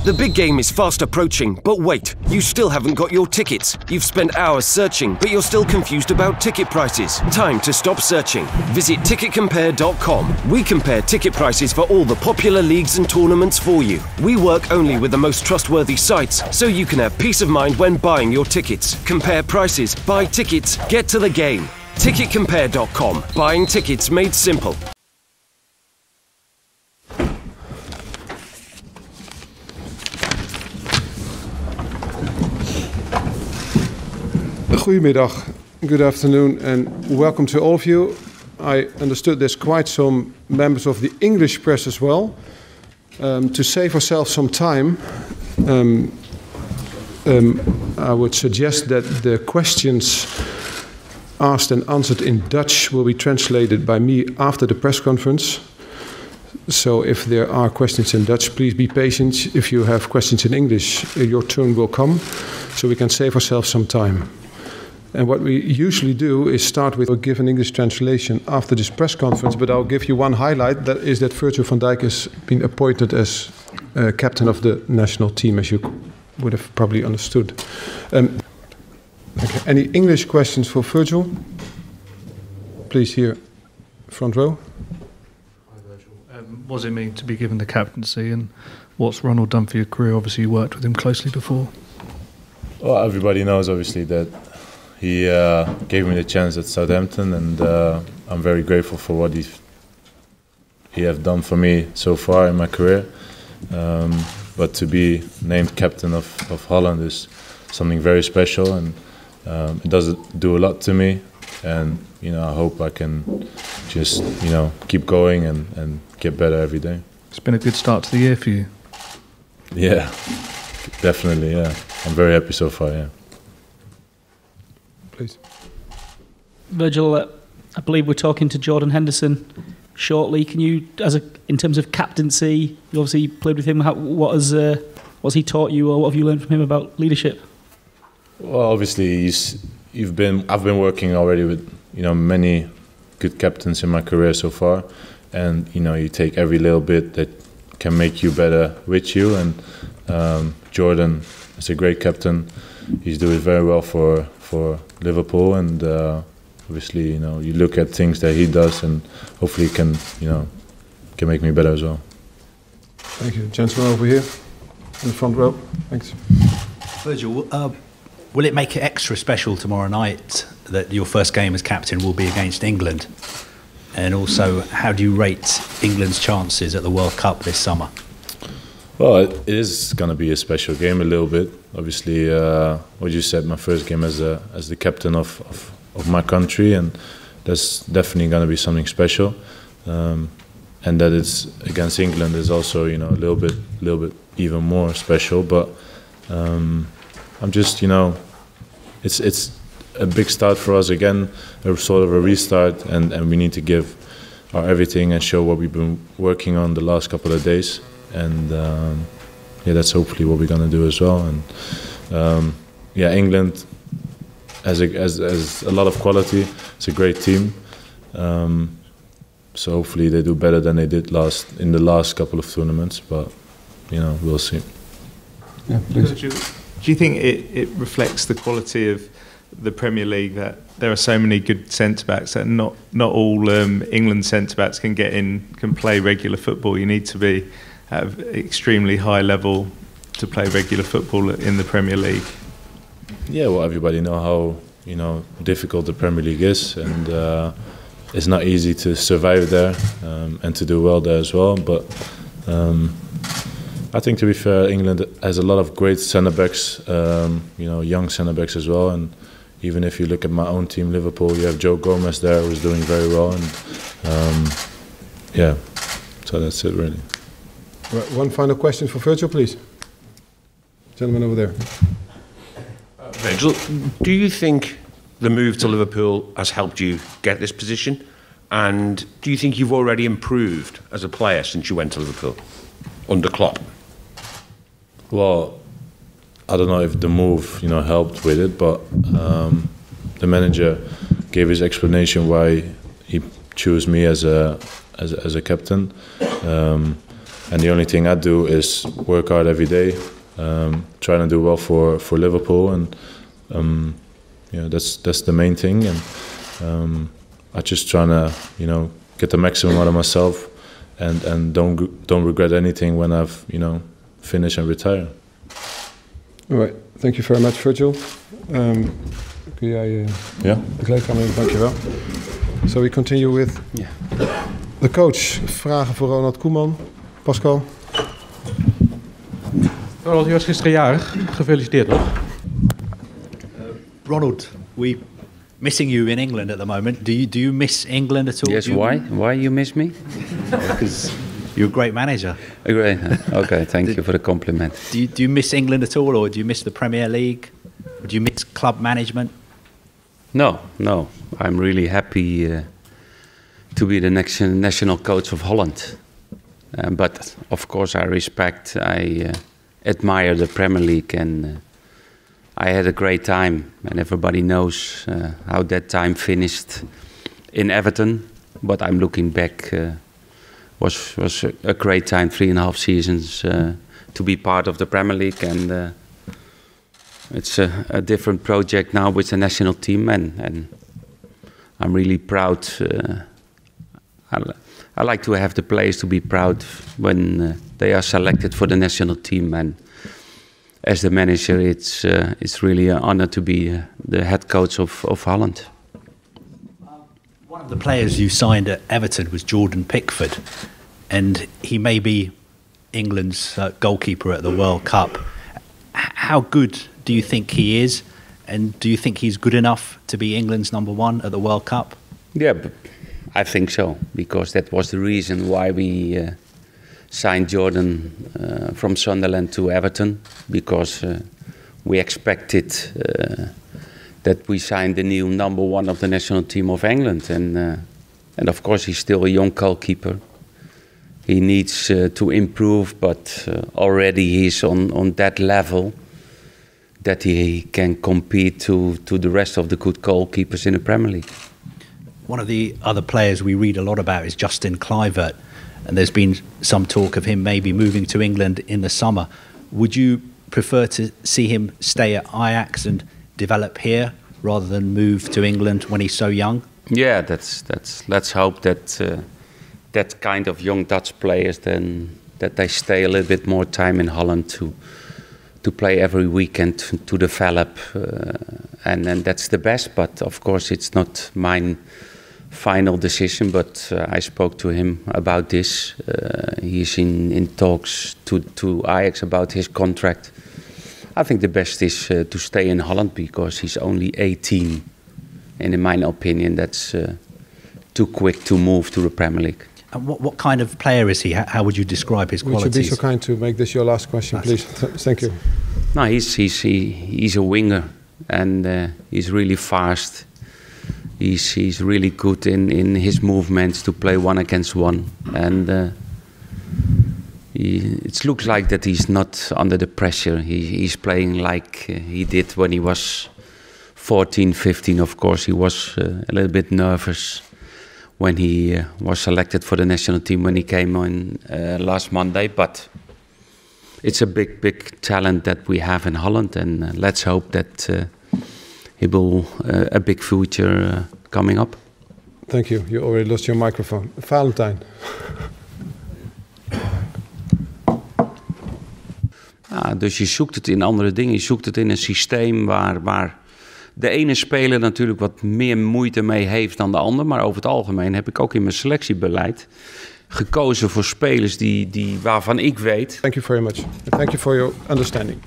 The big game is fast approaching, but wait, you still haven't got your tickets. You've spent hours searching, but you're still confused about ticket prices. Time to stop searching. Visit ticketcompare.com. We compare ticket prices for all the popular leagues and tournaments for you. We work only with the most trustworthy sites, so you can have peace of mind when buying your tickets. Compare prices, buy tickets, get to the game. Ticketcompare.com. Buying tickets made simple. Goedemiddag, good afternoon, and welcome to all of you. I understood there's quite some members of the English press as well. To save ourselves some time, I would suggest that the questions asked and answered in Dutch will be translated by me after the press conference. So if there are questions in Dutch, please be patient. If you have questions in English, your turn will come, so we can save ourselves some time. And what we usually do is start with give an English translation after this press conference, but I'll give you one highlight, that is that Virgil van Dijk has been appointed as captain of the national team, as you would have probably understood. Okay. Any English questions for Virgil? Please, here, front row. Hi, Virgil. What does it mean to be given the captaincy, and what's Ronald done for your career? Obviously, you worked with him closely before. Well, everybody knows, obviously, that he gave me the chance at Southampton, and I'm very grateful for what he have done for me so far in my career. But to be named captain of Holland is something very special, and it does do a lot to me. And I hope I can just keep going and get better every day. It's been a good start to the year for you. Yeah, definitely. Yeah, I'm very happy so far. Yeah. Please. Virgil, I believe we're talking to Jordan Henderson shortly. Can you, in terms of captaincy, you obviously played with him. What's he taught you, or what have you learned from him about leadership? Well, obviously, I've been working already with many good captains in my career so far, and you take every little bit that can make you better with you. And Jordan is a great captain. He's doing very well for Liverpool, and obviously you look at things that he does, and hopefully can make me better as well. Thank you, gentleman over here in the front row. Thanks. Virgil, will it make it extra special tomorrow night that your first game as captain will be against England? And also, how do you rate England's chances at the World Cup this summer? Well, it is going to be a special game a little bit. Obviously, what you said, my first game as the captain of my country, and that's definitely going to be something special. And that it's against England is also a little bit even more special. But I'm just it's a big start for us again, a sort of a restart, and we need to give our everything and show what we've been working on the last couple of days. And that's hopefully what we're going to do as well. And England has a lot of quality. It's a great team. So hopefully they do better than they did in the last couple of tournaments. But we'll see. Yeah, please. Do you think it reflects the quality of the Premier League that there are so many good centre backs that not all England centre backs can play regular football? You need to be at an extremely high level to play regular football in the Premier League. Yeah, well, everybody know how difficult the Premier League is, and it's not easy to survive there and to do well there as well. But I think, to be fair, England has a lot of great centre backs, young centre backs as well. And even if you look at my own team, Liverpool, you have Joe Gomez there, who's doing very well. And so that's it really. Right, one final question for Virgil, please. Gentleman over there. Virgil, do you think the move to Liverpool has helped you get this position? And do you think you've already improved as a player since you went to Liverpool under Klopp? Well, I don't know if the move, helped with it, but the manager gave his explanation why he chose me as a captain. And the only thing I do is work hard every day, trying to do well for Liverpool, and that's the main thing. And I just trying to get the maximum out of myself, and don't regret anything when I've finish and retire. All right, thank you very much, Virgil. Kun jij de kleedkamer in? Dankjewel. So we continue with the coach. Vragen voor Ronald Koeman. Pascal. Ronald, je was gisteren jarig. Gefeliciteerd nog. Ronald, we missing you in England at the moment. Do you miss England at all? Yes, why? Why you miss me? Because you're a great manager. Great. Okay, thank you for the compliment. Do you miss England at all, or do you miss the Premier League? Do you miss club management? No. I'm really happy to be the next national coach of Holland. But of course, I admire the Premier League, and I had a great time. And everybody knows how that time finished in Everton. But I'm looking back. Was a great time, 3.5 seasons to be part of the Premier League, and it's a different project now with the national team, and I'm really proud. I like to have the players to be proud when they are selected for the national team, and as the manager, it's really an honor to be the head coach of Holland. One of the players you signed at Everton was Jordan Pickford, and he may be England's goalkeeper at the World Cup. How good do you think he is, and do you think he's good enough to be England's #1 at the World Cup? Yeah, I think so, because that was the reason why we signed Jordan from Sunderland to Everton, because we expected that we signed the new #1 of the national team of England, and of course he's still a young goalkeeper. He needs to improve, but already he's on that level that he can compete to the rest of the good goalkeepers in the Premier League. One of the other players we read a lot about is Justin Kluivert, and there's been some talk of him maybe moving to England in the summer. Would you prefer to see him stay at Ajax and develop here rather than move to England when he's so young? Yeah, let's hope that that kind of young Dutch players that they stay a little bit more time in Holland to play every weekend, to develop, and that's the best. But of course, it's not my final decision. But I spoke to him about this. He's in talks to Ajax about his contract. I think the best is to stay in Holland, because he's only 18, and in my opinion, that's too quick to move to the Premier League. And what kind of player is he? How would you describe his qualities? Would you be so kind to make this your last question, please? Thank you. No, he's a winger, and he's really fast. He's really good in his movements to play 1 against 1, and it looks like that he's not under the pressure. He's playing like he did when he was 14, 15. Of course, he was a little bit nervous when he was selected for the national team when he came on last Monday. But it's a big talent that we have in Holland, and let's hope that he will a big future coming up. Thank you. You already lost your microphone. Valentine. Dus je zoekt het in andere dingen. Je zoekt het in een systeem waar de ene speler natuurlijk wat meer moeite mee heeft dan de ander. Maar over het algemeen heb ik ook in mijn selectiebeleid gekozen voor spelers waarvan ik weet. Thank you very much. Thank you for your understanding.